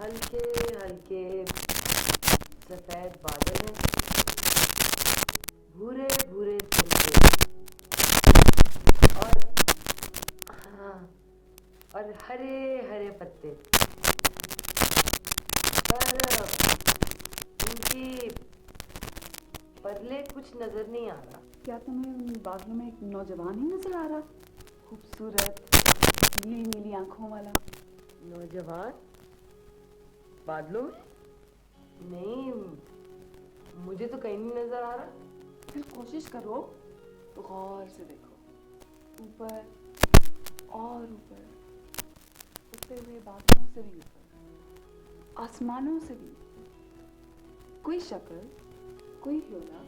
हल्के हल्के सफेद बादल हैं, भूरे भूरे तिनके और हाँ और हरे हरे पत्ते, पर उनकी बदले कुछ नजर नहीं आ रहा। क्या तुम्हें उन बादलों में एक नौजवान ही नजर आ रहा? खूबसूरत नीली नीली आंखों वाला नौजवान बादलों में? नहीं, मुझे तो कहीं नहीं नजर आ रहा। फिर कोशिश करो तो गौर से देखो, ऊपर और ऊपर, उठते हुए बादलों से भी ऊपर, आसमानों से भी। कोई शक्ल, कोई ह्योला?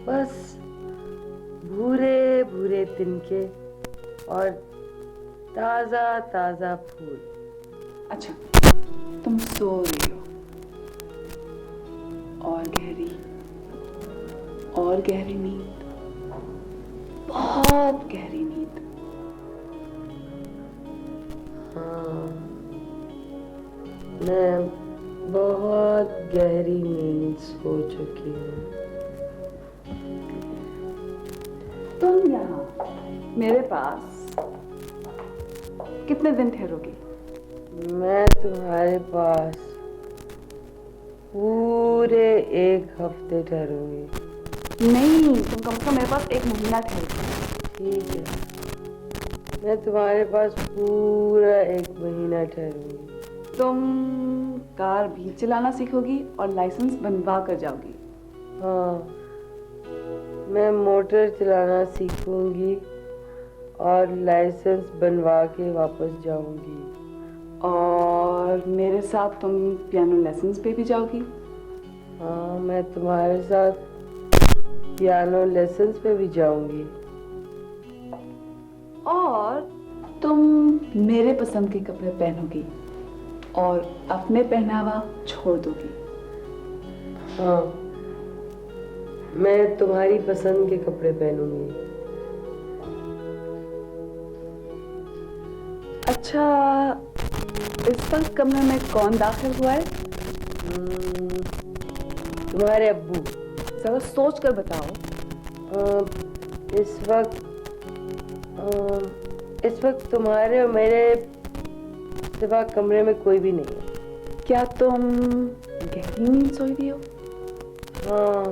बस भूरे भूरे तिनके और ताजा ताजा फूल। अच्छा, तुम सो रही हो और गहरी नींद, बहुत गहरी नींद। हाँ, मैं बहुत गहरी नींद सो चुकी हूँ। तुम यहाँ मेरे पास कितने दिन ठहरोगी? मैं तुम्हारे पास पूरे 1 हफ्ते ठहरूंगी। नहीं, तुम कम से कम मेरे पास 1 महीना ठहरोगी। ठीक है, मैं तुम्हारे पास पूरा 1 महीना ठहरूंगी। तुम कार भी चलाना सीखोगी और लाइसेंस बनवा कर जाओगी। हाँ, मैं मोटर चलाना सीखूंगी और लाइसेंस बनवा के वापस जाऊंगी। और मेरे साथ तुम पियानो लेसन्स पे भी जाओगी। हाँ, मैं तुम्हारे साथ पियानो लेसन्स पे भी जाऊंगी। और तुम मेरे पसंद के कपड़े पहनोगी और अपने पहनावा छोड़ दोगी। हाँ, मैं तुम्हारी पसंद के कपड़े पहनूंगी। अच्छा, इस वक्त कमरे में कौन दाखिल हुआ है? तुम्हारे अब्बू। जरा सोच कर बताओ। इस वक्त तुम्हारे और मेरे सिवा कमरे में कोई भी नहीं है। क्या तुम गहरी नींद सोई हुई हो? हाँ,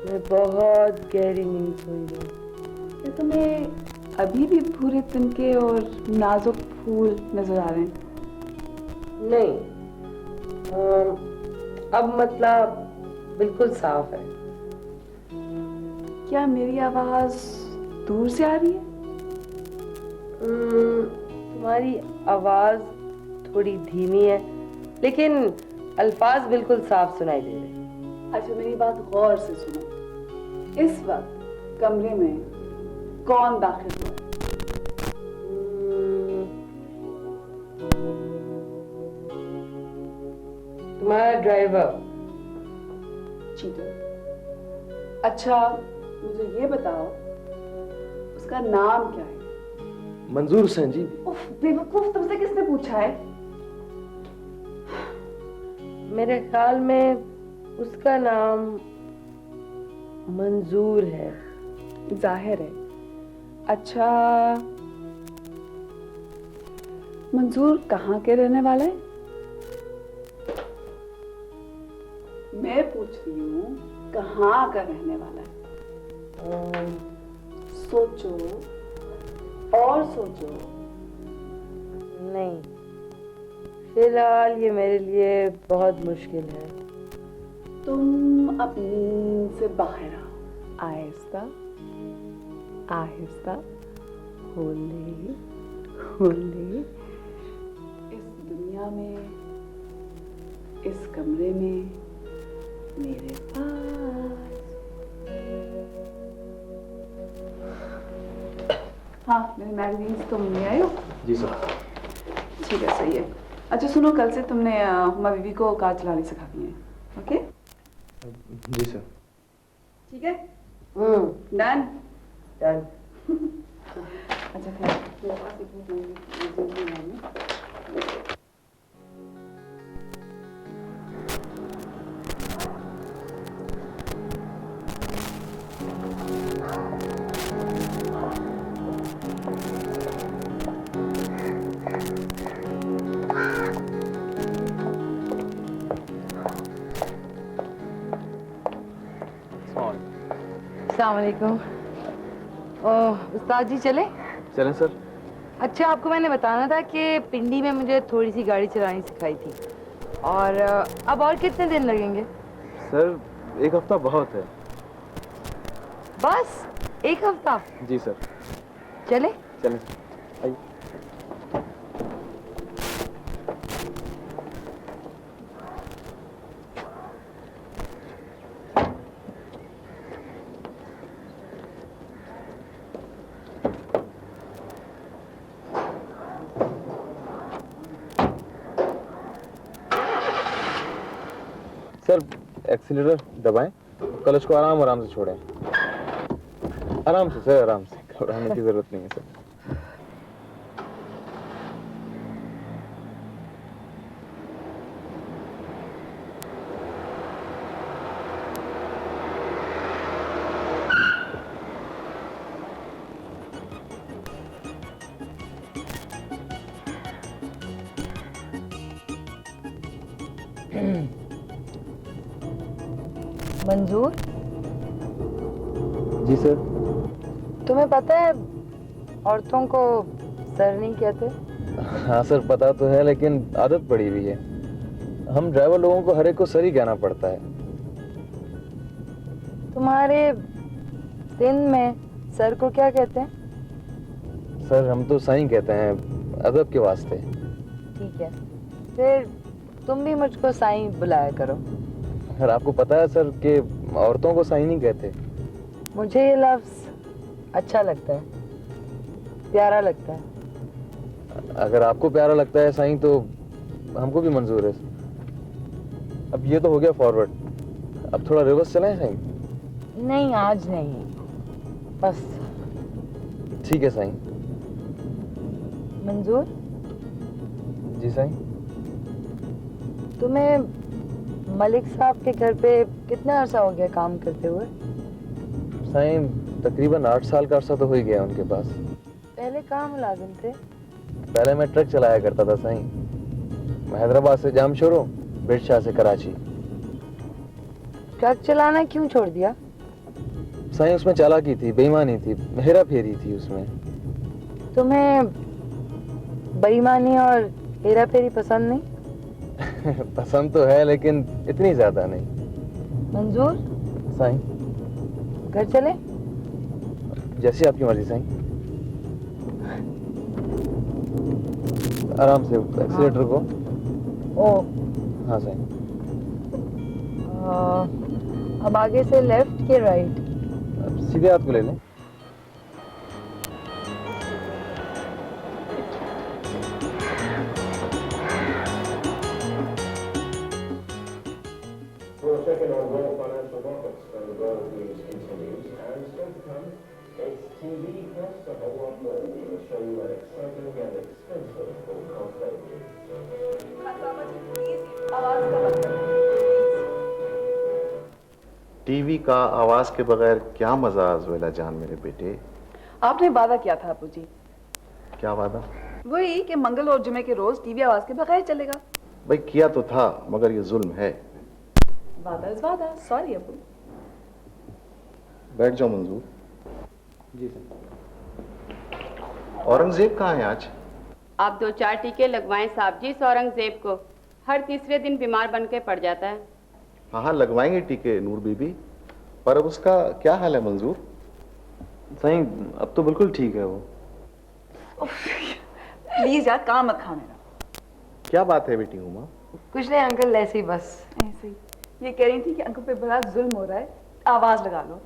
मैं बहुत गहरी नींद सोई हूँ। क्या तुम्हें अभी भी भूरे तिनके और नाजुक फूल नजर आ रहे हैं? नहीं, अब मतलब बिल्कुल साफ है। क्या मेरी आवाज दूर से आ रही है? तुम्हारी आवाज थोड़ी धीमी है, लेकिन अल्फाज बिल्कुल साफ सुनाई दे रहे हैं। अच्छा, मेरी बात गौर से सुनो। इस वक्त कमरे में कौन दाखिल हुआ है? तुम्हारा ड्राइवर। चीटर। अच्छा, मुझे ये बताओ, उसका नाम क्या है? मंजूर हुसैन जी। उफ, बेवकूफ, तुमसे किसने पूछा है? मेरे ख्याल में उसका नाम मंजूर है। जाहिर है। अच्छा, मंजूर कहाँ के रहने वाला है? मैं पूछ रही हूँ, कहाँ का रहने वाला है? सोचो और सोचो। नहीं, फिलहाल ये मेरे लिए बहुत मुश्किल है। तुम अपनी नींद से बाहर आओ, आहिस्ता आहिस्ता, होले होले। इस दुनिया में, इस कमरे में, मेरे पास। हाँ, मेरे मैगजीन्स तुम ले आए हो? जी सर। ठीक है, सही है। अच्छा सुनो, कल से तुमने हुमा बीवी को कार चलानी सिखानी है, ओके? जी सर। ठीक है? डन? डन। अच्छा, मेरे पास इतनी अस्सलाम वालेकुम। उस्ताद जी चले? चलें सर। अच्छा, आपको मैंने बताना था कि पिंडी में मुझे थोड़ी सी गाड़ी चलानी सिखाई थी, और अब और कितने दिन लगेंगे? सर 1 हफ्ता बहुत है। बस 1 हफ्ता? जी सर। चले? चलें आइए। सर एक्सीलरेटर दबाएं, क्लच को आराम आराम से छोड़ें। आराम से सर, आराम से, घबराने की जरूरत नहीं है सर। मंजूर, जी सर। तुम्हें पता है औरतों को सर नहीं कहते? हाँ सर, पता तो है, लेकिन आदत पड़ी हुई है। हम ड्राइवर लोगों को हर एक को सर ही कहना पड़ता है। तुम्हारे सिंध में सर को क्या कहते हैं? सर हम तो साईं कहते हैं, अदब के वास्ते। ठीक है, फिर तुम भी मुझको साईं बुलाया करो। सर आपको पता है सर कि औरतों को साईं नहीं कहते। मुझे ये लफ्ज अच्छा लगता है, प्यारा लगता है। अगर आपको प्यारा लगता है साईं तो हमको भी मंजूर है। अब ये तो हो गया फॉरवर्ड, अब थोड़ा रिवर्स चलाएं साईं? नहीं, आज नहीं, बस। ठीक है साईं। मंजूर, जी साईं। तुम्हें मलिक साहब के घर पे कितना अरसा हो गया काम करते हुए? साईं तकरीबन 8 साल का अरसा तो हो ही गया उनके पास। पहले कहाँ मुलाजिम थे? पहले मैं ट्रक चलाया करता था साईं, हैदराबाद से जामशोरो, बिरशाह से कराची। ट्रक चलाना क्यों छोड़ दिया? साईं उसमें चालाकी थी, बेईमानी थी, हेरा फेरी थी उसमें। तुम्हें बेईमानी और हेरा फेरी पसंद नहीं? पसंद तो है, लेकिन इतनी ज्यादा नहीं। मंजूर, साईं घर चले? जैसी आपकी मर्जी साईं। आराम से एक्सीलेटर को। ओ, हाँ साईं। अब आगे से लेफ्ट के राइट? अब सीधे हाथ को ले लें। For a second on World Financial Markets, and the world news continues, and still to come, it's TV plus a whole lot more. We'll show you an exciting and expensive broadcast venue. TV का आवाज के बगैर क्या मजा ज़ोइला जान मेरे बेटे। आपने वादा किया था अबू जी। क्या वादा? वही कि मंगल और जुमे के रोज टीवी आवाज के बगैर चलेगा। भाई किया तो था, मगर ये जुल्म है। वादा इज वादा। सॉरी अबू। बैठ जाओ मंजूर। जी सर। औरंगजेब कहाँ है आज? आप 2-4 टीके लगवाएं साहब जी इस औरंगजेब को, हर तीसरे दिन बीमार बन के पड़ जाता है। हाँ हाँ लगवाएंगे टीके नूर बीबी, पर अब उसका क्या हाल है मंजूर? साईं अब तो बिल्कुल ठीक है वो। प्लीज यार, काम मत खा मेरा। क्या बात है बेटी उमा? कुछ नहीं अंकल, ऐसे ही बस। ऐसे ही ये कह रही थी कि अंकल पे बड़ा जुल्म हो रहा है, आवाज लगा लो।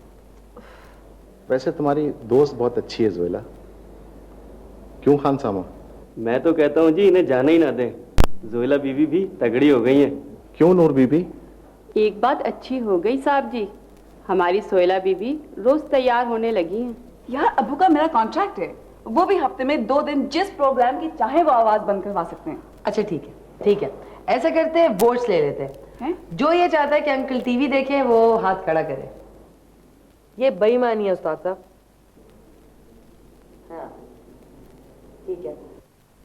वैसे तुम्हारी दोस्त बहुत अच्छी है ज़ोइला। क्यों खान सामा? मैं तो कहता हूँ जी इन्हें जाने ही ना दें, ज़ोइला बीवी भी तगड़ी हो गई है। क्यों नूर बीबी? एक बात अच्छी हो गई साहब जी, हमारी सोयला बीबी रोज तैयार होने लगी हैं। यार अबू का मेरा कॉन्ट्रैक्ट है, वो भी हफ्ते में 2 दिन जिस प्रोग्राम की चाहे वो आवाज बंद करवा सकते हैं। अच्छा ठीक है, ठीक है, ऐसा करते हैं, वोट्स ले लेते हैं। जो ये चाहता है कि अंकल टीवी देखें वो हाथ खड़ा करे। ये बेईमानी है उस्ताद साहब। हाँ ठीक है।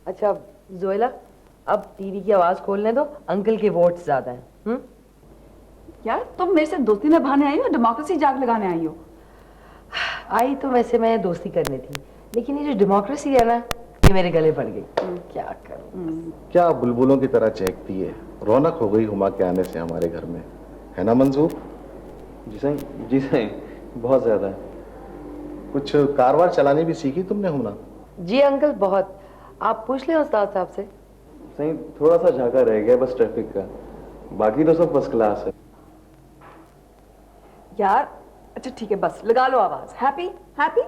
अच्छा जोएला, अब टीवी की आवाज खोलने दो, अंकल के वोट्स ज्यादा हैं। यार तुम मेरे से दोस्ती निभाने आई हो, डेमोक्रेसी जाग लगाने आई हो? आई तो वैसे मैं दोस्ती करनी थी, लेकिन ये जो डेमोक्रेसी है ना, ये मेरे गले पड़ गई। क्या करूं? क्या बुलबुलों की तरह चहकती है, रौनक हो गई हुमा के आने से हमारे घर में, है ना मंजूर? जी सही, बहुत ज्यादा। कुछ कारवार चलानी भी सीखी तुमने हुना? जी अंकल, बहुत। आप पूछ लें उस्ताद साहब से। सही थोड़ा सा झाका रह गया बस ट्रैफिक का, बाकी तो सब फर्स्ट क्लास है। यार अच्छा ठीक है, बस लगा लो आवाज। Happy happy.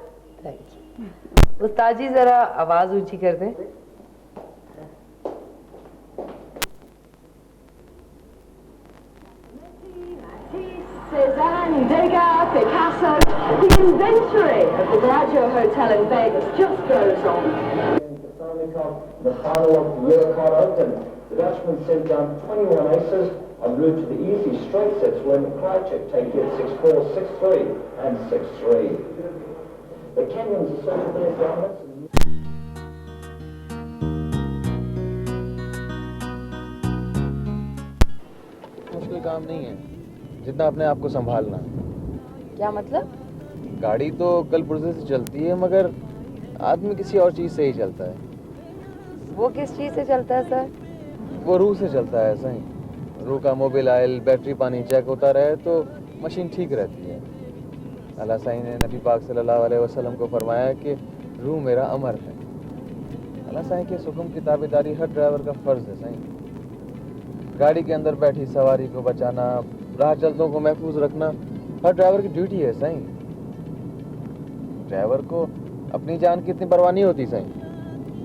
Thank you. उस्ताद जी जरा आवाज ऊंची कर दें। Cézanne, Degas, Picasso, the inventory of the Bellagio Hotel in Vegas just goes on. The final of the Eurocard Open. The Dutchman sent down 21 aces en route to the easy straight sets when Krajcik take it 6-4, 6-3 and 6-3. The Kenyans asserted their dominance. मुश्किल काम नहीं है जितना अपने आप को संभालना। क्या मतलब? गाड़ी तो कल पुर्जे से चलती है, मगर आदमी किसी और चीज से ही चलता है। वो किस चीज से चलता है सर? वो रूह से चलता है। सही, रूह का मोबिल ऑयल, बैटरी, पानी चेक होता रहे तो मशीन ठीक रहती है। अल्लाह साईं ने नबी पाक सल्लल्लाहु अलैहि वसल्लम को फरमाया कि रूह मेरा अमर है। अल्लाह साईं के हुक्म की ताबेदारी हर ड्राइवर का फर्ज है। सही, गाड़ी के अंदर बैठी सवारी को बचाना, राह चलतों को महफूज रखना हर ड्राइवर की ड्यूटी है। सही, ड्राइवर को अपनी जान की इतनी परवाह नहीं होती सही,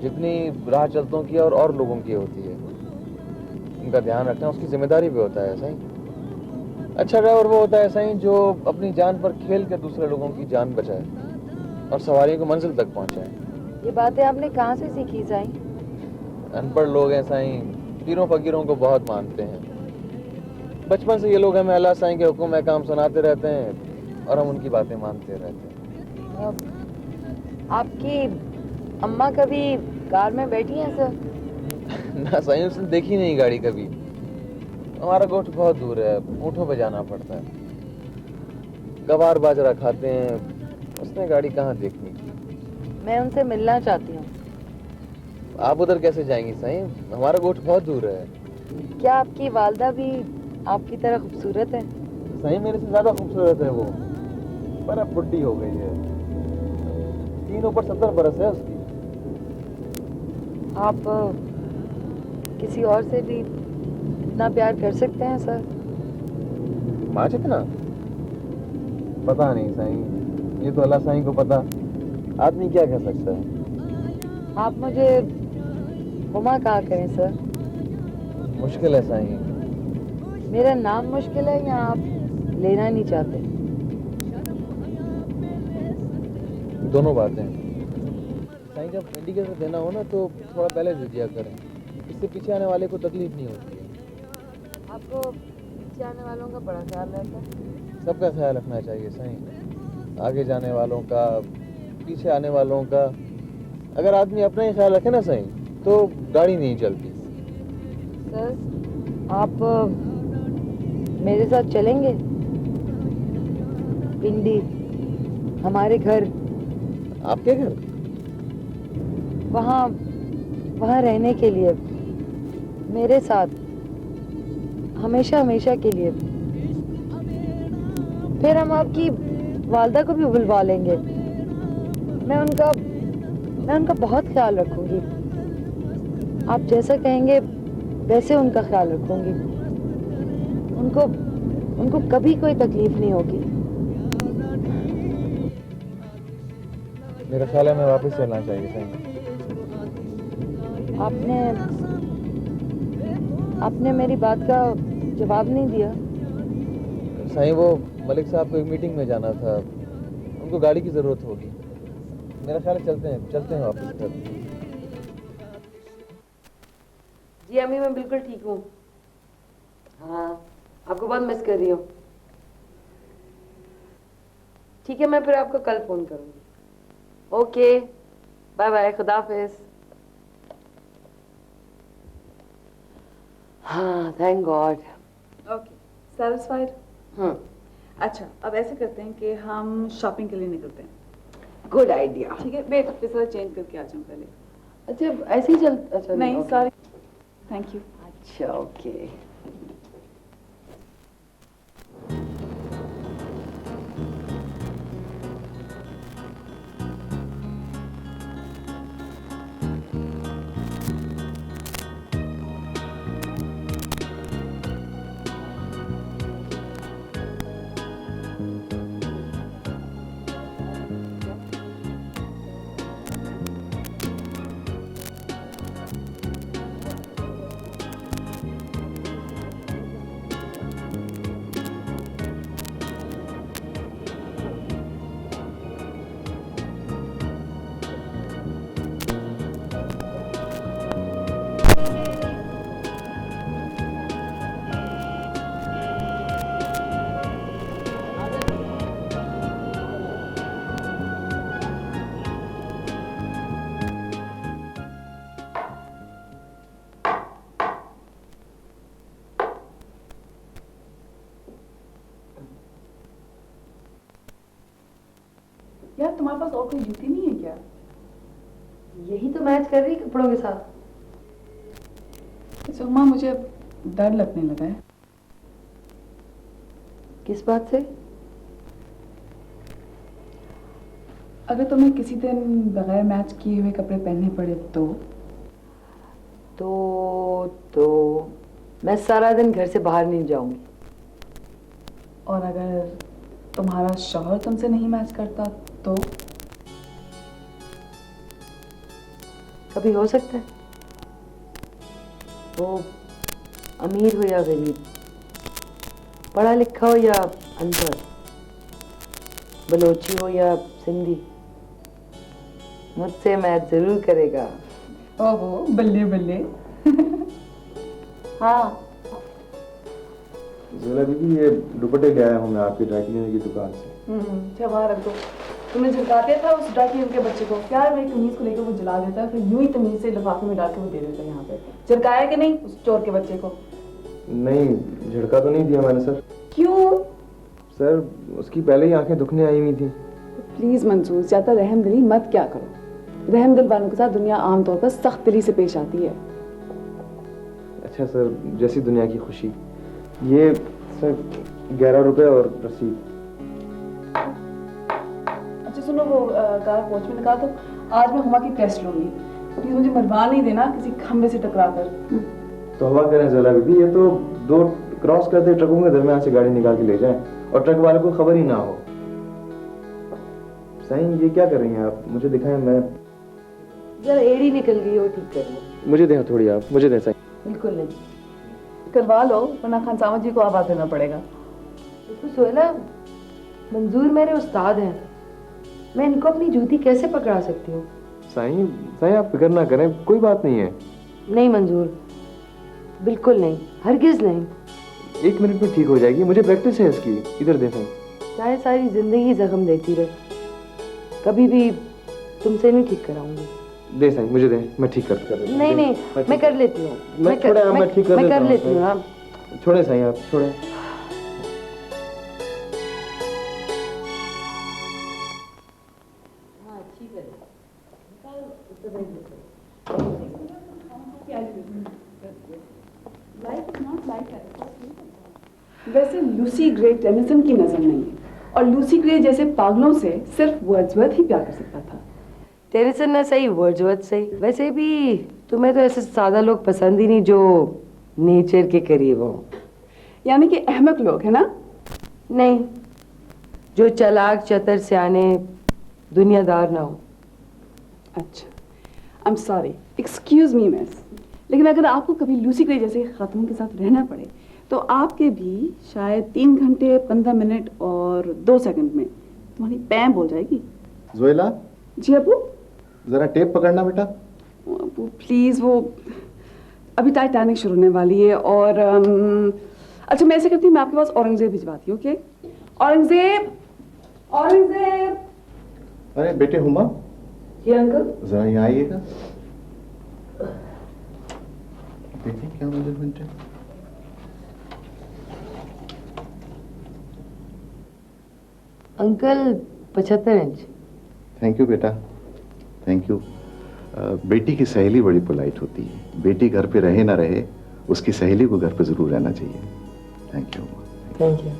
जितनी राह चलतों की और लोगों की होती है। उनका ध्यान रखना उसकी जिम्मेदारी भी होता है। सही, अच्छा ड्राइवर वो होता है सही जो अपनी जान पर खेल कर दूसरे लोगों की जान बचाए और सवारी को मंजिल तक पहुंचाए। ये बातें आपने कहाँ से सीखी साईं? अनपढ़ लोग हैं साईं, पीरों फकीरों को बहुत मानते हैं। बचपन से ये लोग हमें अल्लाह साईं के हुक्म अहकाम सुनाते रहते हैं और हम उनकी बातें मानते रहते हैं। आपकी अम्मा कभी कार में बैठी हैं सर? ना साईं, उसने देखी नहीं गाड़ी कभी। हमारा गोठ बहुत दूर है, ऊँटों पे जाना पड़ता है। गवार बाजरा खाते हैं, उसने गाड़ी कहाँ देखनी। मैं उनसे मिलना चाहती हूँ। आप उधर कैसे जाएंगी साईं, हमारा गोठ बहुत दूर है। क्या आपकी वालदा भी आपकी तरह खूबसूरत है? साईं मेरे से ज्यादा खूबसूरत है वो, पर अब बुढ़ी हो गई है। 3 ऊपर 70 बरस है उसकी। आप किसी और से भी इतना प्यार कर सकते हैं सर? माँ जितना पता नहीं साईं, ये तो अल्लाह साईं को पता, आदमी क्या कह सकता है। आप मुझे हुमा कहा करें सर। मुश्किल है साईं। मेरा नाम मुश्किल है या आप लेना नहीं चाहते? दोनों बातें। साईं जब इंडिकेटर देना हो ना तो थोड़ा पहले दे दिया करें, इससे पीछे आने वाले को तकलीफ नहीं होती है। आपको पीछे आने वालों का बड़ा ख्याल रहता है? सबका ख्याल रखना चाहिए साईं, आगे जाने वालों का, पीछे आने वालों का। अगर आदमी अपना ही ख्याल रखे ना साईं तो गाड़ी नहीं चलती। सर आप मेरे साथ चलेंगे पिंडी, हमारे घर? आपके घर? वहाँ रहने के लिए, मेरे साथ हमेशा हमेशा के लिए। फिर हम आपकी वालदा को भी बुलवा लेंगे। मैं उनका बहुत ख्याल रखूंगी। आप जैसा कहेंगे वैसे उनका ख्याल रखूंगी। उनको कभी कोई तकलीफ नहीं होगी। मेरा ख्याल है मैं वापस चलना चाहिए साईं। आपने मेरी बात का जवाब नहीं दिया। साईं वो मलिक साहब को एक मीटिंग में जाना था, उनको गाड़ी की जरूरत होगी। मेरा ख्याल है चलते हैं वापस घर। जी अम्मी मैं बिल्कुल ठीक हूँ। हाँ आपको बहुत मिस कर रही हूँ। ठीक है मैं फिर आपको कल फोन करूँगी। ओके बाय बाय, खुदा हाफिज। हाँ thank God. Okay satisfied? Hmm. अच्छा अब ऐसे करते हैं कि हम शॉपिंग के लिए निकलते हैं। Good idea. ठीक है, मैं अपने साथ चेंज करके आ जाऊँ पहले। अच्छा ऐसे ही चल, अच्छा नहीं okay. Sorry, thank you. अच्छा ओके। यार तुम्हारे पास और कोई जूती नहीं है क्या? यही तो मैच कर रही कपड़ों के साथ। सुमा मुझे डर लगने लगा है। किस बात से? अगर तुम्हें किसी दिन बगैर मैच किए हुए कपड़े पहनने पड़े तो मैं सारा दिन घर से बाहर नहीं जाऊंगी। और अगर तुम्हारा शौहर तुमसे नहीं मैच करता तो? कभी हो सकता है, वो अमीर हो या गरीब, पढ़ा लिखा हो या अनपढ़, बलोची हो या सिंधी, मुझसे मैच जरूर करेगा। ओहो बल्ले बल्ले। हाँ जोला दीदी, ये दुपट्टे ले आया हूँ मैं आपकी ड्राई क्लीनर की दुकान से। अच्छा वहाँ रख दो। तुमने झुका दिया था उस ड्राई क्लीनर के बच्चे को। यार मेरी कमीज को लेकर वो जला देता है, फिर यूं ही तमीज से लिफाफे में डाल के वो दे देता है यहाँ पे। झुकाया कि नहीं उस चोर के बच्चे को? नहीं, झड़का तो नहीं दिया मैंने सर। क्यों? सर उसकी पहले ही आंखें दुखने आई हुई थी। प्लीज मंसूर, ज्यादा रहमदिली मत क्या करो। रहमदिल वालों के साथ दुनिया आमतौर पर सख्त दिली से पेश आती है। अच्छा सर, जैसी दुनिया की खुशी। ये सर 11 रुपए और रसीद। अच्छा सुनो, वो कार कोच में निकाल दो। आज मैं हुमा की टेस्ट लूंगी। प्लीज मुझे मरवा नहीं देना किसी खंबे से टकरा कर। तो हवा करें जोला बीबी, ये तो 2 क्रॉस करते ट्रकों के दरमियान से गाड़ी निकाल के ले जाएं और ट्रक वाले को खबर ही ना हो। सही, ये क्या कर रही हैं आप? मुझे दिखाएं। मैं जरा एड़ी निकल गई हो, ठीक कर लो। मुझे दें थोड़ी, आप मुझे दें। सही बिल्कुल नहीं, करवा लो वरना खान सावंत जी को आवाज देना पड़ेगा। देखो सोहेला, मंजूर मेरे उस्ताद हैं, मैं इनको अपनी जूती कैसे पकड़ा सकती हूँ? सही आप फिक्र ना करें, कोई बात नहीं है। नहीं मंजूर, बिल्कुल नहीं, हरगिज नहीं। 1 मिनट में ठीक हो जाएगी, मुझे प्रैक्टिस है इसकी। इधर दें। सही, चाहे सारी जिंदगी जख्म देती रहे, कभी भी तुमसे नहीं ठीक कराऊंगी। दे सही, मुझे दे, मैं ठीक कर नहीं नहीं, मैं कर लेती हूँ। मैं ठीक कर लेती हूँ। हाँ छोड़े सही, आप छोड़े। वैसे लूसी ग्रे टेनिसन की नजर नहीं है, और लूसी ग्रे जैसे पागलों से सिर्फ वर्ड्सवर्थ ही प्यार कर सकता था। टेनिसन ना सही, वर्ड्सवर्थ सही। वैसे भी तुम्हें तो ऐसे सादा लोग पसंद ही नहीं जो नेचर के करीब हो। यानी कि अहमक लोग है ना? नहीं, जो चालाक चतर सियाने दुनियादार ना हो। अच्छा, I am sorry, excuse me miss, लेकिन अगर आपको कभी लूसी ग्रे जैसे खातून के साथ रहना पड़े तो आपके भी शायद 3 घंटे 15 मिनट और 2 सेकंड में तुम्हारी पैं बोल जाएगी। जोएला, जी अबू। जरा टेप पकड़ना बेटा। अबू प्लीज, वो अभी टाइटैनिक शुरू होने वाली है। और अच्छा मैं ऐसे करती हूँ, मैं आपके पास औरंगजेब भिजवाती हूँ। ओके औरंगजेब, औरंगजेब। अरे बेटे हुमा, जी अंकल। जरा यहाँ आइएगा। देखिए क्या मेजरमेंट है। Uncle 75 inch. थैंक यू बेटा, थैंक यू। बेटी की सहेली बड़ी पोलाइट होती है। बेटी घर पे रहे ना रहे, उसकी सहेली को घर पे जरूर रहना चाहिए। Thank you. Thank you.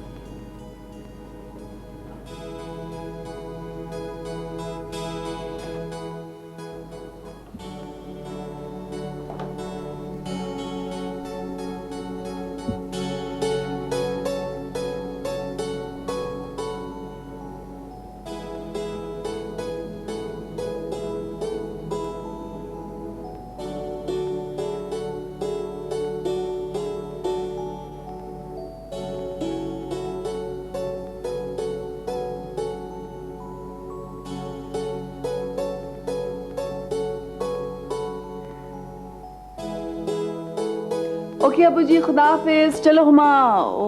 Okay Abu ji, खुदा हाफिज। चलो हुमा। ओ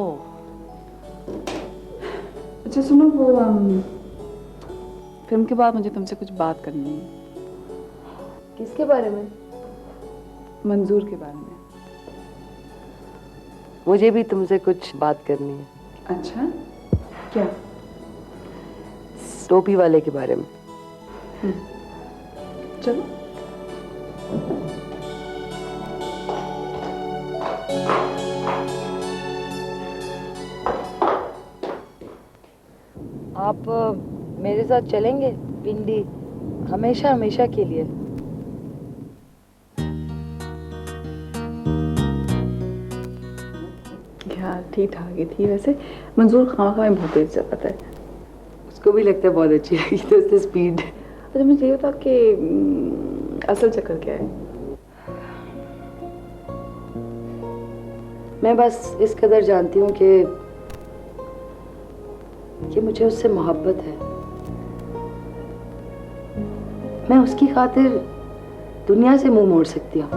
अच्छा सुनो, वो फिल्म के बाद मुझे तुमसे कुछ बात करनी है। किसके बारे में? मंजूर के बारे में। मुझे भी तुमसे कुछ बात करनी है। अच्छा, क्या? टोपी वाले के बारे में। चलो। आप मेरे साथ चलेंगे पिंडी, हमेशा हमेशा के लिए? यार ठीक ठाक ही थी वैसे। मंजूर खामा में बहुत तेज चलाता है। उसको भी लगता है बहुत अच्छी लगी तो उससे स्पीड। अच्छा मुझे ये बता कि असल चक्कर क्या है? मैं बस इस कदर जानती हूँ कि मुझे उससे मोहब्बत है। मैं उसकी खातिर दुनिया से मुंह मोड़ सकती हूँ।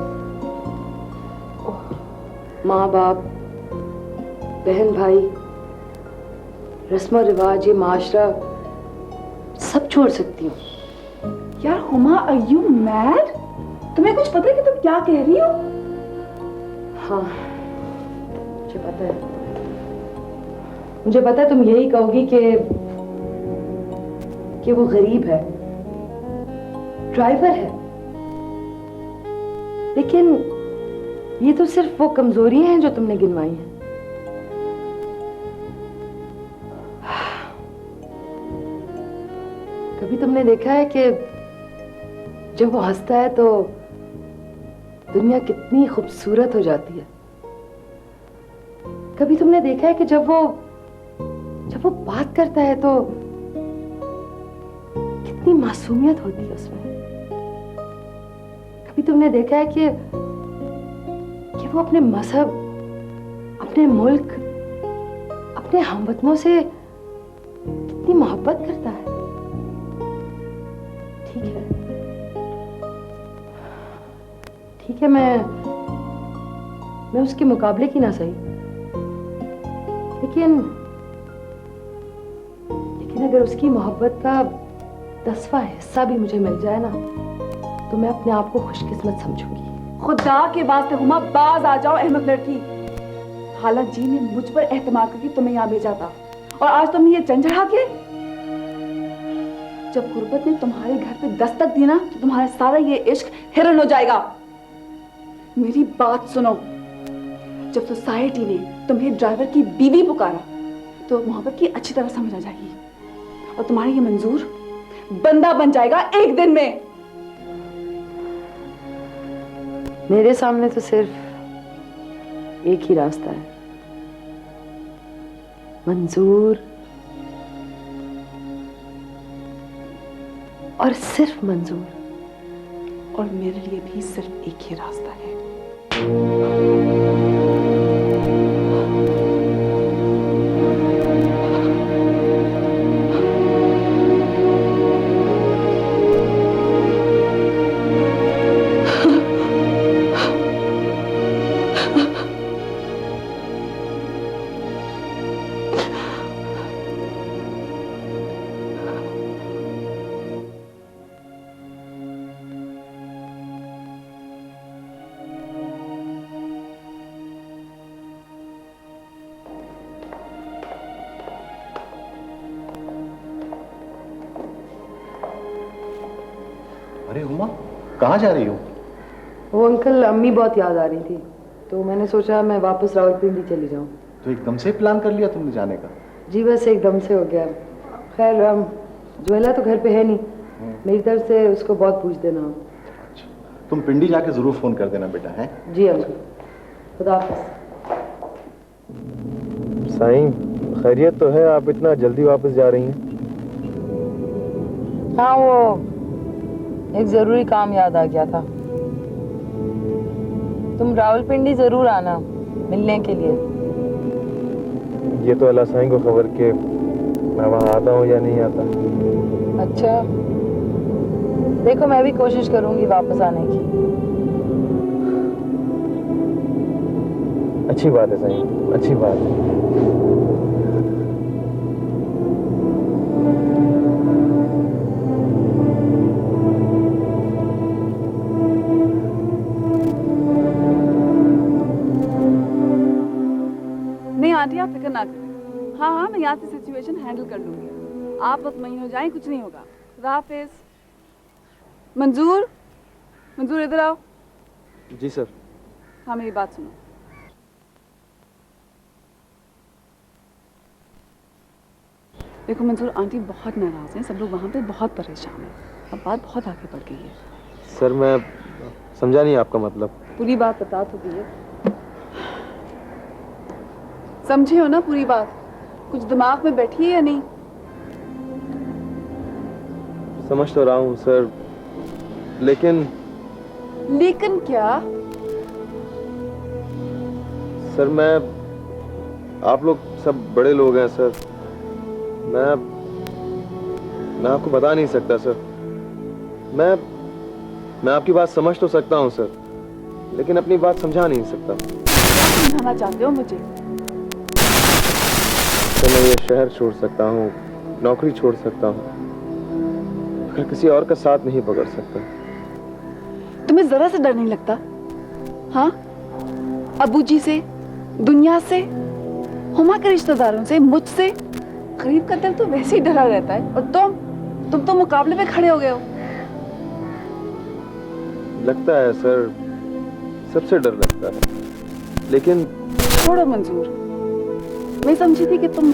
माँ बाप, बहन भाई, रस्म और रिवाज, ये माशरा सब छोड़ सकती हूँ। यार हुमा, आर यू मैड? तुम्हें कुछ पता है कि तुम क्या कह रही हो? हाँ मुझे पता है। मुझे पता है तुम यही कहोगी कि वो गरीब है, ड्राइवर है, लेकिन ये तो सिर्फ वो कमजोरियां हैं जो तुमने गिनवाई हैं। कभी तुमने देखा है कि जब वो हंसता है तो दुनिया कितनी खूबसूरत हो जाती है? कभी तुमने देखा है कि जब वो बात करता है तो कितनी मासूमियत होती है उसमें? कभी तुमने देखा है कि वो अपने मजहब, अपने मुल्क, अपने हमवतनों से कितनी मोहब्बत करता है? ठीक है, मैं उसके मुकाबले की ना सही, लेकिन अगर उसकी मोहब्बत का 10वां हिस्सा भी मुझे मिल जाए ना, तो मैं अपने आप को खुशकिस्मत समझूंगी। खुदा के वास्ते हुमा, बाज आ जाओ अहमद लड़की। खाला जी ने मुझ पर एहतमाद करके तुम्हें यहाँ भेजा था, और आज तुमने ये जंग चढ़ा के। जब गुर्बत ने तुम्हारे घर पे दस्तक दी ना, तो तुम्हारा सारा ये इश्क हिरन हो जाएगा। मेरी बात सुनो, जब सोसाइटी ने तुम्हें ड्राइवर की बीवी पुकारा, तो मोहब्बत की अच्छी तरह समझ आ जाएगी, और तुम्हारा ये मंजूर बंदा बन जाएगा एक दिन में। मेरे सामने तो सिर्फ एक ही रास्ता है, मंजूर, और सिर्फ मंजूर। और मेरे लिए भी सिर्फ एक ही रास्ता है। अम्मा कहाँ जा रही हो? वो अंकल, अम्मी बहुत याद आ रही थी तो मैंने सोचा मैं वापस रावलपिंडी चली जाऊँ। तो एकदम से प्लान कर लिया तुमने जाने का? जी बस एकदम से हो गया। खैर जोएला तो घर पे है नहीं, मेरी तरफ से उसको बहुत पूछ देना। अच्छा, तुम पिंडी जाके जरूर फोन कर देना बेटा। है जी अंकल, खुदा हाफिज। साईं खैरियत तो है, आप इतना जल्दी वापस जा रही हैं? हाँ, वो एक जरूरी काम याद आ गया था। तुम रावलपिंडी जरूर आना मिलने के लिए। ये तो अल्लाह साईं को खबर के मैं वहाँ आता हूँ या नहीं आता। अच्छा, देखो मैं भी कोशिश करूंगी वापस आने की। अच्छी बात है साईं, अच्छी बात है। नहीं आंटी, आप फिक्र ना करें। हाँ हाँ, मैं यहाँ से सिचुएशन हैंडल कर लूंगी। आप मुतमईन हो जाएं, कुछ नहीं होगा। खुदा हाफिज। मंजूर, मंजूर इधर आओ। जी सर। हाँ मेरी बात सुनो। देखो मंजूर, आंटी बहुत नाराज हैं, सब लोग वहाँ पे बहुत परेशान हैं। अब बात बहुत आगे बढ़ गई है। सर मैं समझा नहीं आपका मतलब। पूरी बात बता तो दी है, समझे हो ना पूरी बात? कुछ दिमाग में बैठी है या नहीं? समझ तो रहा हूँ सर, लेकिन क्या? सर मैं, आप लोग सब बड़े लोग हैं सर, मैं आपको बता नहीं सकता सर। मैं आपकी बात समझ तो सकता हूँ सर, लेकिन अपनी बात समझा नहीं सकता। क्या समझाना चाहते हो मुझे? तो मैं ये शहर छोड़ सकता हूँ, नौकरी छोड़ सकता हूँ, मगर किसी और का साथ नहीं पकड़ सकता। तुम्हें जरा से डर नहीं लगता? हाँ, अबू जी से, दुनिया से, हुमा के रिश्तेदारों से, मुझसे। गरीब का दिल तो वैसे ही डरा रहता है, और तुम तो मुकाबले में खड़े हो गए हो। लगता है सर, सबसे डर लगता है, लेकिन छोड़ो मंजूर। मैं समझी थी कि तुम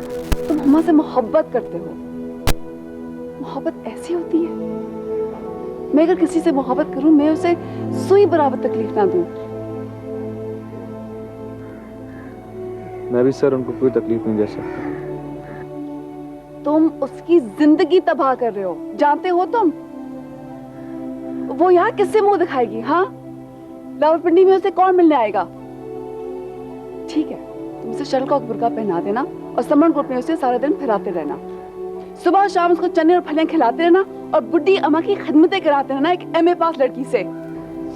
हुमा से मोहब्बत करते हो। मोहब्बत ऐसी होती है? मैं अगर किसी से मोहब्बत करूं, मैं उसे सुई बराबर तकलीफ ना दूं। मैं भी सर उनको कोई तकलीफ नहीं दे सकता। तुम उसकी जिंदगी तबाह कर रहे हो, जानते हो तुम? वो यहाँ किससे मुंह दिखाएगी? हाँ, रावलपिंडी में उसे कौन मिलने आएगा? ठीक है, तुम उसे शटलकॉक बुर्का पहना देना और समरनकोट में उसे सारा दिन फिराते रहना। सुबह शाम उसको चने और फलियां खिलाते रहना और बुड्ढी अम्मा की खिदमतें कराते रहना एक MA पास लड़की से।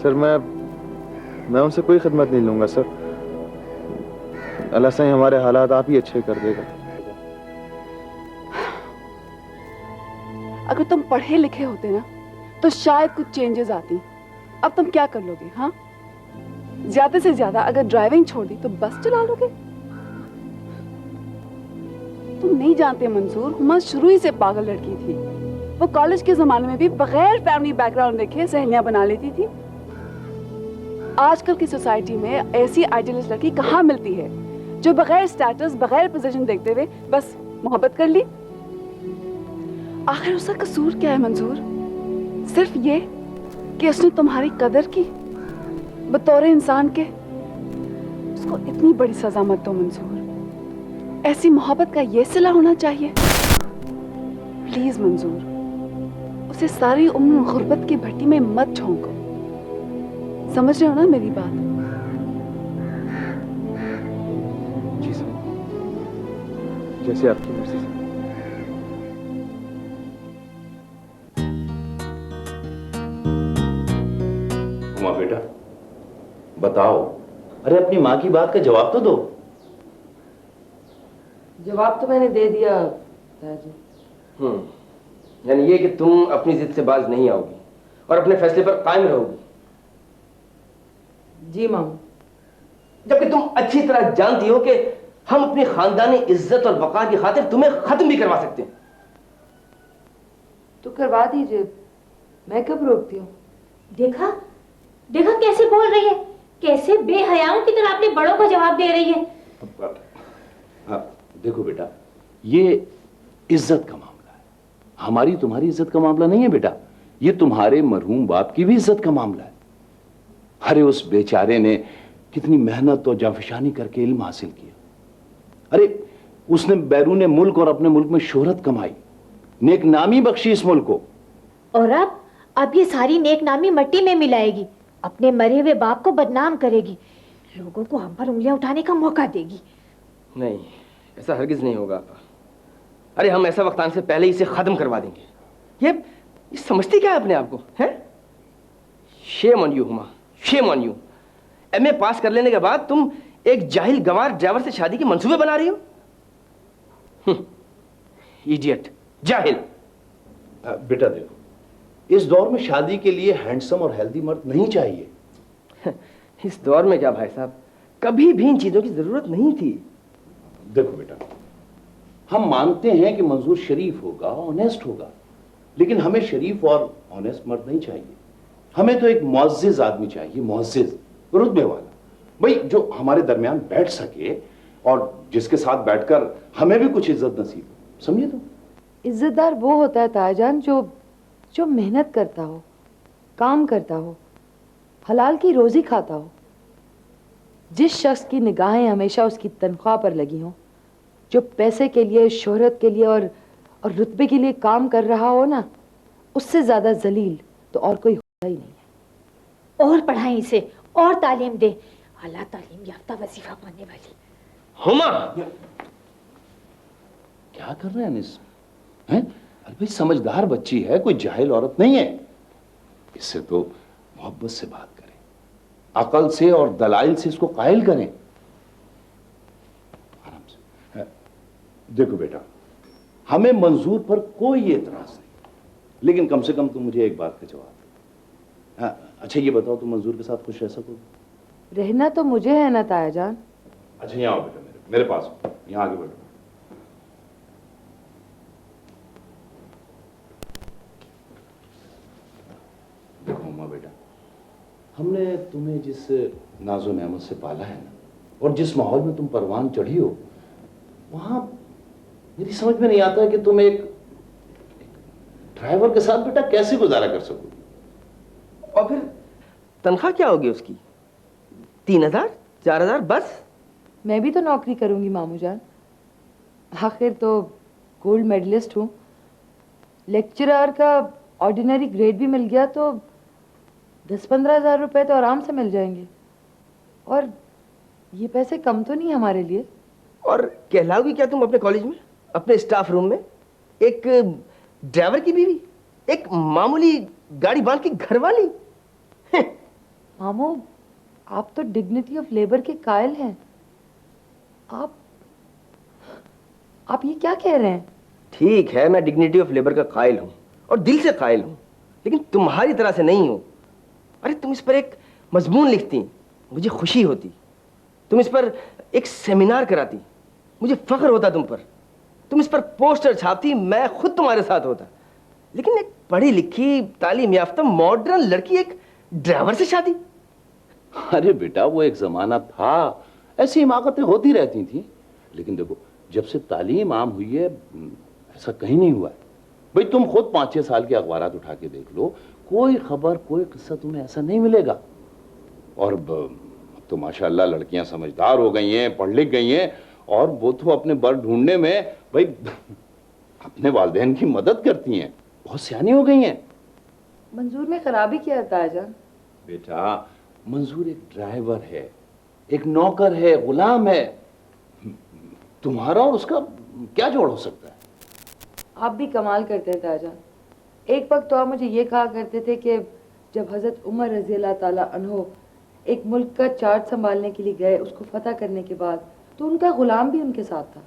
सर मैं उनसे कोई खिदमत नहीं लूंगा सर। अल्लाह साईं हमारे हालात आप ही अच्छे कर देगा। अगर तुम पढ़े लिखे होते ना तो शायद कुछ चेंजेस आती। अब तुम क्या कर लोगे? हाँ, ज्यादा से ज्यादा अगर ड्राइविंग छोड़ दी तो बस चला लोगे। तुम नहीं जानते मंजूर, हुमा शुरू ही से पागल लड़की थी। वो कॉलेज के जमाने में भी बगैर फैमिली बैकग्राउंड देखे सहेलियां बना लेती थी। आजकल की सोसाइटी में ऐसी आइडियलिस्ट लड़की कहाँ मिलती है जो बगैर स्टेटस, बगैर पोजीशन देखते हुए बस मोहब्बत कर ली। आखिर उसका कसूर क्या है मंजूर? सिर्फ ये कि उसने तुम्हारी कदर की बतौर इंसान के। उसको इतनी बड़ी सजा मत दो मंजूर। ऐसी मोहब्बत का ये सिला होना चाहिए? प्लीज मंजूर, उसे सारी उम्र गुर्बत की भट्टी में मत झोंको। समझ रहे हो ना मेरी बात? जी सर, जैसे आपकी मर्जी सर। हुमा बेटा बताओ। अरे अपनी माँ की बात का जवाब तो दो। जवाब तो मैंने दे दिया दादाजी। यानी ये कि तुम अपनी जिद से बाज नहीं आओगी और अपने फैसले पर कायम रहोगी। जी मामू। जबकि तुम अच्छी तरह जानती हो कि हम अपनी खानदानी इज्जत और वक़ार की खातिर तुम्हें खत्म भी करवा सकते हैं। तो करवा दीजिए, मैं कब रोकती हूँ? देखा देखा कैसे बोल रही है, कैसे बेहयाओं की तरह अपने बड़ों को जवाब दे रही है। देखो बेटा, ये इज्जत का मामला है, हमारी तुम्हारी इज्जत का मामला नहीं है बेटा, ये तुम्हारे मरहूम बाप की भी इज्जत का मामला है। अरे उस बेचारे ने कितनी मेहनत और जाफिशानी करके इल्म हासिल किया। अरे उसने बैरून मुल्क और अपने मुल्क में शोहरत कमाई, नेक नामी बख्शी इस मुल्क को। और अब ये सारी नेक नामी मट्टी में मिलाएगी, अपने मरे हुए बाप को बदनाम करेगी, लोगों को हम पर उंगलियां उठाने का मौका देगी। नहीं, ऐसा हरगिज नहीं होगा। अरे हम ऐसा वक्त आने से पहले इसे खत्म करवा देंगे। ये समझती क्या है अपने आप को, है? Shame on you Huma, shame on you. MA पास कर लेने के बाद तुम एक जाहिल गंवार ड्राइवर से शादी के मंसूबे बना रही हो। इडियट, जाहिल। बेटा देखो, इस दौर में शादी के लिए हैंडसम और हेल्दी मर्द नहीं चाहिए। इस दौर में क्या भाई साहब, कभी भी इन चीजों की जरूरत नहीं थी। देखो बेटा, हम मानते हैं कि मंजूर शरीफ होगा, ऑनेस्ट होगा, लेकिन हमें शरीफ और ऑनेस्ट मर्द नहीं चाहिए। हमें तो एक मुअज्जिज आदमी चाहिए, मुअज्जिज, रुतबे वाला, भाई जो हमारे दरमियान बैठ सके और जिसके साथ बैठकर हमें भी कुछ इज्जत नसीब हो। समझे तुम? इज्जतदार वो होता है ताईजान जो मेहनत करता हो, काम करता हो, हलाल की रोजी खाता हो। जिस शख्स की निगाहें हमेशा उसकी तनख्वाह पर लगी हों, जो पैसे के लिए, शोहरत के लिए और रुतबे के लिए काम कर रहा हो ना, उससे ज्यादा जलील तो और कोई होता ही नहीं है। और पढ़ाई इसे, और तालीम दे, अल्लाह तालीम याफ्ता वजीफा पाने वाली। हुमा, क्या कर रहे हैं अनिस? हैं? अरे भाई समझदार बच्ची है, कोई जाहिल औरत नहीं है। इससे तो मोहब्बत से बात करें, अकल से और दलाइल से इसको कायल करें, आराम से। देखो बेटा, हमें मंजूर पर कोई एतराज नहीं, लेकिन कम से कम तुम मुझे एक बात का जवाब दो। हाँ, अच्छा ये बताओ, तुम मंजूर के साथ खुश रह सकोगे? रहना तो मुझे है ना तायाजान। अच्छा यहाँ आओ बेटा, मेरे पास यहाँ आगे बैठो। देखो अम्मा बेटा, हमने तुम्हें जिस नाजो नेमत से पाला है ना, और जिस माहौल में तुम परवान चढ़ी हो, वहां मेरी समझ में नहीं आता है कि तुम एक ड्राइवर के साथ बेटा कैसे गुजारा कर सकोगे। और फिर तनख्वाह क्या होगी उसकी? 3000, 4000 बस? मैं भी तो नौकरी करूंगी मामू जान, आखिर तो गोल्ड मेडलिस्ट हूँ। लेक्चरर का ऑर्डिनरी ग्रेड भी मिल गया तो 10-15 हज़ार रुपए तो आराम से मिल जाएंगे, और ये पैसे कम तो नहीं हमारे लिए। और कहलाओगी क्या तुम अपने कॉलेज में, अपने स्टाफ रूम में, एक ड्राइवर की बीवी, एक मामूली गाड़ी बांध की घरवाली? मामू, आप तो डिग्निटी ऑफ लेबर के कायल हैं। आप ये क्या कह रहे हैं? ठीक है, मैं डिग्निटी ऑफ लेबर का कायल हूं और दिल से कायल हूं, लेकिन तुम्हारी तरह से नहीं हूं। अरे तुम इस पर एक मजमून लिखती, मुझे खुशी होती। तुम इस पर एक सेमिनार कराती, मुझे फख्र होता तुम पर। तुम इस पर पोस्टर छापती, मैं खुद तुम्हारे साथ होता। लेकिन एक पढ़ी लिखी, तालीम याफ्ता, मॉडर्न लड़की एक ड्राइवर से शादी? अरे बेटा, वो एक जमाना था, ऐसी हिमाकतें होती रहती थी, लेकिन देखो जब से तालीम आम हुई है ऐसा कहीं नहीं हुआ है। भाई तुम खुद 5-6 साल के अखबारात उठा के देख लो, कोई खबर, कोई किस्सा तुम्हें ऐसा नहीं मिलेगा। और अब तो माशाल्लाह लड़कियां समझदार हो गई हैं, पढ़ लिख गई हैं, और वो तो अपने बर ढूंढने में भाई अपने वालिदैन की मदद करती हैं, बहुत सियानी हो गई हैं। मंजूर में खराबी क्या है तायाजान? बेटा मंजूर एक ड्राइवर है, एक नौकर है, गुलाम है। तुम्हारा और उसका क्या जोड़ हो सकता है? आप भी कमाल करते हैं तायाजान। एक वक्त तो आप मुझे ये कहा करते थे कि जब हजरत उमर रजी अल्लाह ताला अन्हो एक मुल्क का चार्ज संभालने के लिए गए, उसको फतह करने के बाद, तो उनका गुलाम भी उनके साथ था।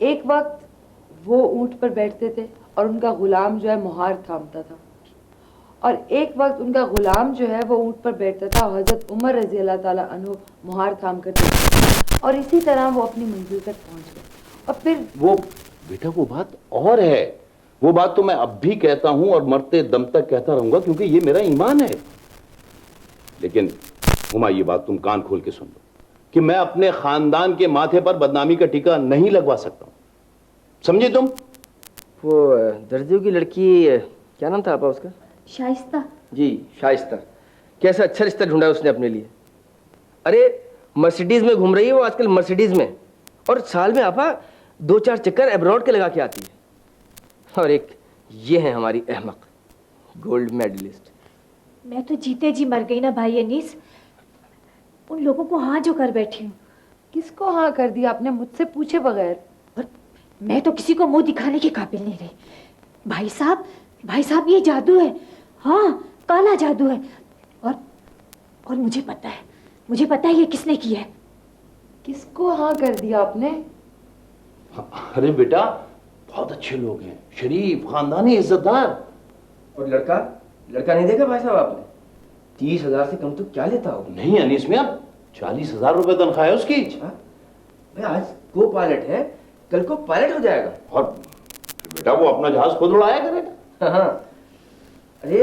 एक वक्त वो ऊंट पर बैठते थे और उनका गुलाम जो है मुहार थामता था, और एक वक्त उनका गुलाम जो है वो ऊंट पर बैठता था और हजरत उमर रजी अल्लाह ताला अन्हो मुहार थाम कर थे, और इसी तरह वो अपनी मंजिल तक पहुंच गए। और फिर वो बेटा वो बात और है, वो बात तो मैं अब भी कहता हूं और मरते दम तक कहता रहूंगा, क्योंकि ये मेरा ईमान है। लेकिन हुमा, ये बात तुम कान खोल के सुन लो कि मैं अपने खानदान के माथे पर बदनामी का टीका नहीं लगवा सकता हूं, समझे तुम? वो दर्जियों की लड़की, क्या नाम था आपा उसका? शाइस्ता। जी, शाइस्ता। कैसा अच्छा रिश्ता ढूंढा उसने अपने लिए। अरे मर्सिडीज में घूम रही है वो आजकल, मर्सिडीज में, और साल में आपा 2-4 चक्कर अब्रॉड के लगा के आती है। और एक ये है हमारी अहमक, गोल्ड मेडलिस्ट। मैं तो जीते जी मर गई ना भाई अनीस, उन लोगों को हाँ जो कर बैठी हूँ। किसको हाँ कर दिया आपने मुझसे पूछे बगैर? और मैं तो किसी को मुंह दिखाने के काबिल नहीं रही। भाई साहब ये जादू है, हाँ काला जादू है। और मुझे पता है ये किसने किया है। किसको हाँ कर दिया आपने? अरे बेटा, बहुत अच्छे लोग हैं, शरीफ, खानदानी, इज्जतदार। और लड़का नहीं देखा भाई साहब आपने? 30,000 से कम तो क्या लेता हो? नहीं अनीस मियां, 40,000 रुपए तनख्वाह है उसकी। भाई आज को पायलट है, कल को पायलट हो जाएगा। और बेटा वो अपना जहाज खुद उड़ाया करेगा। हाँ। अरे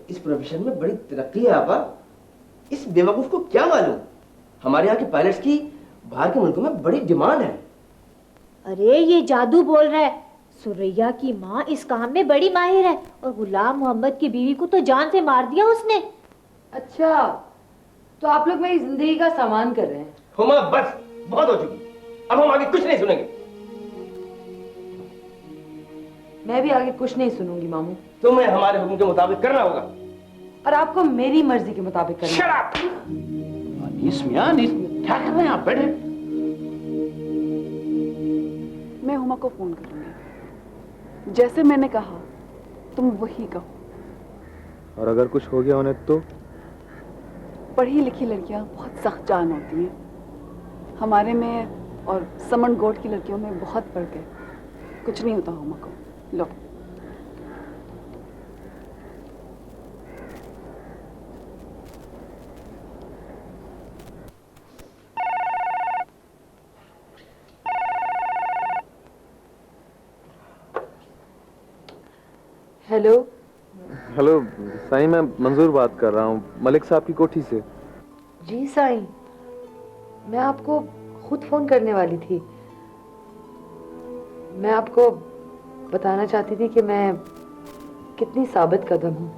इस प्रोफेशन में बड़ी तरक्की है आपा। इस बेवकूफ को क्या मालूम, हमारे यहाँ के पायलट्स की बाहर के मुल्कों में बड़ी डिमांड है। अरे ये जादू बोल रहा है। सुरैया की माँ इस काम में बड़ी माहिर है, और गुलाम मोहम्मद की बीवी को तो जान से मार दिया उसने। अच्छा, तो आप लोग मेरी जिंदगी का सामान कर रहे हैं। हुमा बस, बहुत हो चुकी, अब हम आगे कुछ नहीं सुनेंगे। मैं भी आगे कुछ नहीं सुनूंगी मामू। तुम्हें हमारे हुक्म के मुताबिक करना होगा, और आपको मेरी मर्जी के मुताबिक करना। Shut up! अनीस मियां, क्या कर रहे हैं आप? बैठे। मैं हुमा को फोन करूंगी, जैसे मैंने कहा तुम वही कहो। और अगर कुछ हो गया उन्हें तो? पढ़ी लिखी लड़कियां बहुत सख्त जान होती हैं। हमारे में और समन गोट की लड़कियों में बहुत फर्क है। कुछ नहीं होता हुमा को। लो। हेलो हेलो साईं, मैं मंजूर बात कर रहा हूँ, मलिक साहब की कोठी से। जी साईं, मैं आपको खुद फोन करने वाली थी। मैं आपको बताना चाहती थी कि मैं कितनी साबित कदम हूँ।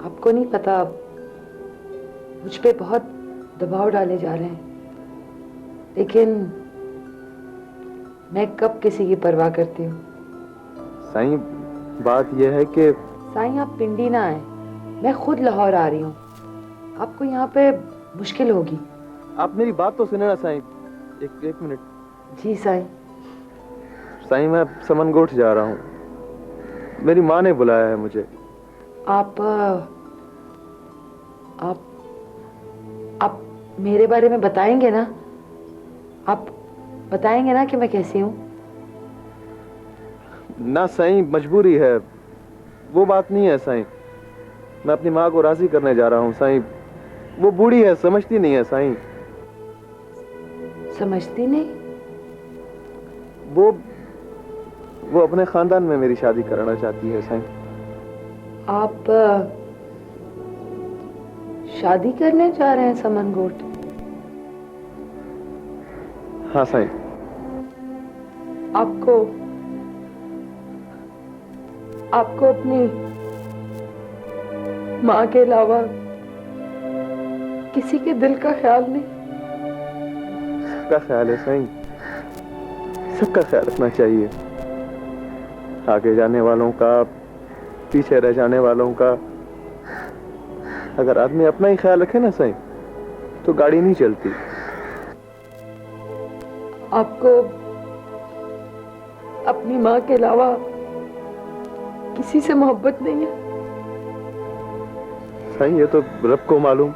आपको नहीं पता, मुझ पे बहुत दबाव डाले जा रहे हैं, लेकिन मैं कब किसी की परवाह करती हूँ। साईं, बात यह है कि साईं आप पिंडी ना आए, मैं खुद लाहौर आ रही हूँ। आपको यहाँ पे मुश्किल होगी। आप मेरी बात तो सुने ना साईं। एक मिनट। जी साईं। साईं, मैं समनगोठ जा रहा हूँ, मेरी माँ ने बुलाया है मुझे। आप मेरे बारे में बताएंगे ना? आप बताएंगे ना कि मैं कैसी हूँ? ना साईं, मजबूरी है, वो बात नहीं है साईं। मैं अपनी माँ को राजी करने जा रहा हूँ साईं। वो बूढ़ी है, समझती नहीं है साईं। समझती नहीं? वो अपने खानदान में मेरी शादी कराना चाहती है साईं। आप शादी करने जा रहे हैं समनगोट? हाँ साईं। आपको अपनी माँ के अलावा किसी के दिल का ख्याल नहीं? सबका ख्याल है साईं, सबका ख्याल रखना चाहिए। आगे जाने वालों का, पीछे रह जाने वालों का। अगर आदमी अपना ही ख्याल रखे ना साईं, तो गाड़ी नहीं चलती। आपको अपनी माँ के अलावा किसी से मोहब्बत नहीं है? साईं, ये तो रब को मालूम।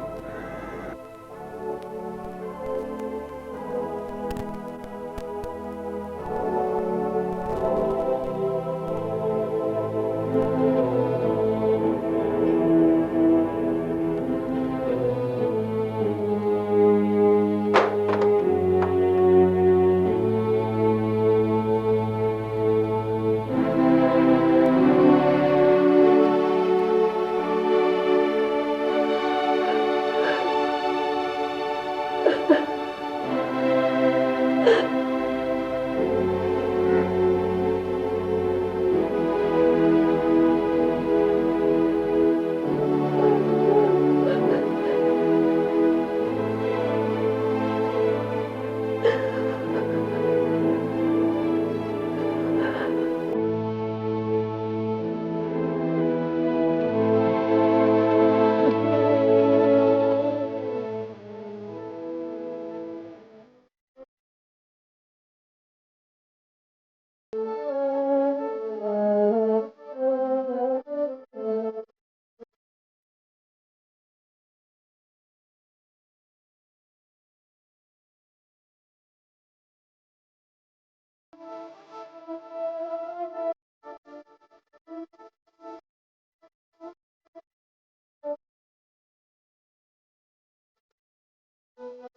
है।